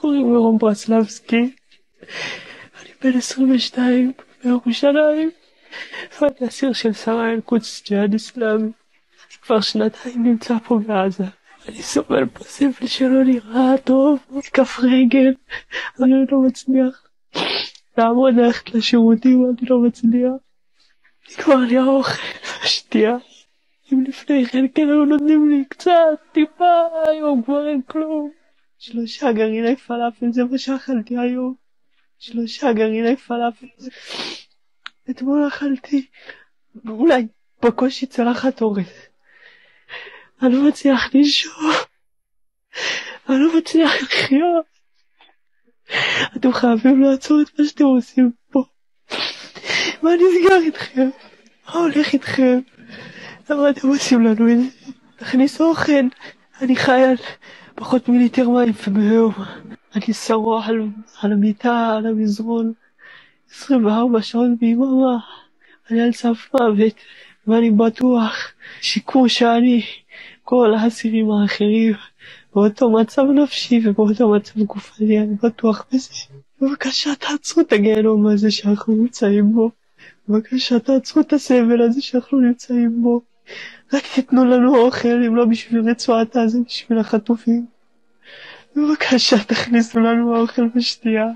קוראים לי רום ברסלבסקי, אני בן 22 בירושלים, ואני אסיר של שרה אל-קודס ג'יהאד אסלאמי. אני כבר שנתיים נמצא פה בעזה. אני סובל פה סבל שלא נראה טוב, כף רגל, אני לא מצליח לעמוד ללכת לשירותים, אני לא מצליח. נגמר לי האוכל והשתייה. אם לפני כן היו נותנים לי קצת, טיפה, היום כבר אין כלום. 3 גרעיני פלאפל, זה מה שאכלתי היום. 3 גרעיני פלאפל. אתמול אכלתי אולי בקושי צלחת אורז. אני לא מצליח לישון, אני לא מצליח לחיות. אתם חייבים לעצור את מה שאתם עושים פה. מה נסגר איתכם? מה הולך איתכם? למה אתם עושים לנו את זה? תכניסו אוכל. אני חי על פחות מליטר מים ביום. אני שרוע על המיטה, על המזרון 24 שעות ביממה. אני על סף מוות, ואני בטוח שכמו שאני, כל האסירים האחרים באותו מצב נפשי ובאותו מצב גופני, אני בטוח בזה. בבקשה תעצרו את הגיהנום הזה שאנחנו נמצאים בו. בבקשה תעצרו את הסבל הזה שאנחנו נמצאים בו. רק תתנו לנו אוכל, אם לא בשביל רצועת עזה, בשביל החטופים. בבקשה תכניסו לנו אוכל ושתייה.